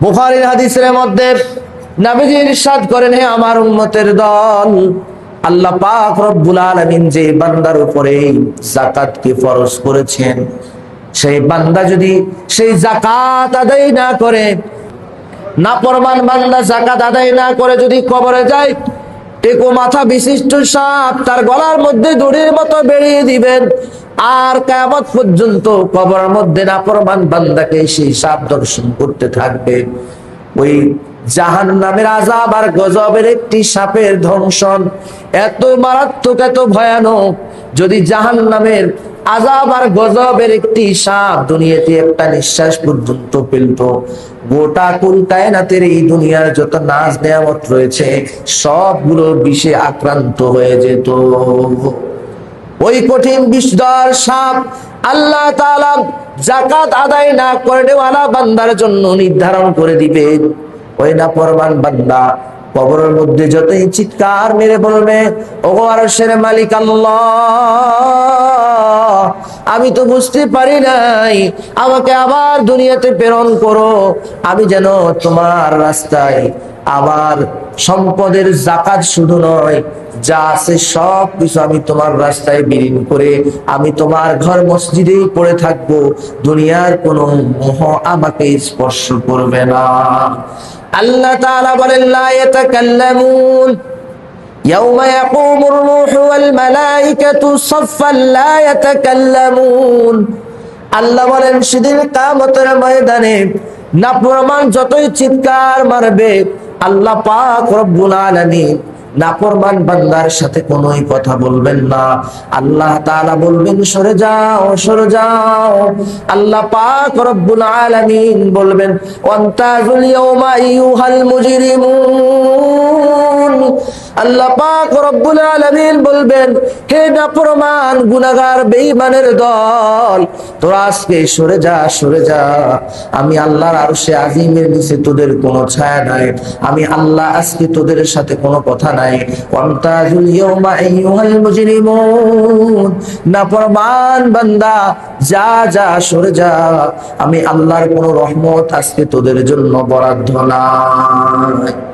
বুখারীর হাদিসের মধ্যে নবীজি ইরশাদ করেন, হে আমার উম্মতের দল, আল্লাহ পাক রব্বুল আলামিন যে বান্দার উপরে যাকাতকে ফরজ করেছেন, সেই বান্দা যদি সেই যাকাত আদায় না করে, নাফরমান বান্দা যাকাত আদায় না করে যদি কবরে যায়, টেকো মাথা বিশিষ্ট সাপ তার গলার মধ্যে দড়ির মতো বেরিয়ে দিবেন, আর কিয়ামত পর্যন্ত কবরের মধ্যে নাফরমান বান্দাকে সেই সাপ দর্শন করতে থাকবে। ওই জাহান্নামের আযাব আর গজবের একটি সাপের দংশন এত মারাত্মক, এত ভয়ানক, যদি জাহান্নামের আযাব আর গজবের একটি সাপ দুনিয়াতে একটা নিঃশ্বাস পর্যন্ত ফেলত, গোটা কুল কায়নাতের এই দুনিয়ার যত নাজ নেয়ামত রয়েছে সবগুলো বিষে আক্রান্ত হয়ে যেত। ওই কঠিন বিষধর সাপ আল্লাহ তাআলা যাকাত আদায় না করে ওয়ালা বান্দার জন্য নির্ধারণ করে দিবেন। ওই নাফরমান বান্দা কবরের মধ্যে যতই চিৎকার মেরে বলবে, ওগো আরশের মালিক আল্লাহ, আমি তো বুঝতে পারি নাই, আমাকে আবার দুনিয়াতে প্রেরণ করো, আমি যেন তোমার রাস্তায় আমার সম্পদের যাকাত শুধু নয়, যা আছে সব কিছু আমি তোমার রাস্তায় বিলীন করে আমি তোমার ঘর মসজিদেই পড়ে থাকবো, দুনিয়ার কোনো মোহ আমাকে স্পর্শ করবে না। আল্লাহ তাআলা বলেন, লা ইয়াতাকাল্লামুন ইয়াওমা ইয়াকুমুর রূহু ওয়াল মালাইকাতু সাফফান লা ইয়াতাকাল্লামুন। আল্লাহ বলেন, সেদিন কিয়ামতের ময়দানে নাফরমান যতই চিৎকার মারবে, আল্লাহ পাক রব্বুল আলামিন নাফরমান বান্দার সাথে কোনোই কথা বলবেন না। আল্লাহ তাআলা বলবেন, সরে যাও, সরে যাও। আল্লাহ পাক রব্বুল আলামিন বলবেন, ওয়ান্তাজুল ইয়াওমা আইয়ুহাল মুজরিমুন। আল্লাহ পাক রব্বুল আলামিন বলবেন, হে নাফরমান গুনাহগার বেঈমানের দল, তোরা আজকে সরে যা, সরে যা। আমি আল্লাহর আরশে আজিমের নিচে তোদের কোনো ছায়া নাই, আমি আল্লাহ আজকে তোদের সাথে কোনো কথা নাই। ওয়ান্তাজুল ইয়াওমা আইয়ুহাল মুজরিমুন। নাফরমান বান্দা যা যা, সরে যা, আমি আল্লাহর কোনো রহমত আজকে তোদের জন্য বরাদ্দ নাই।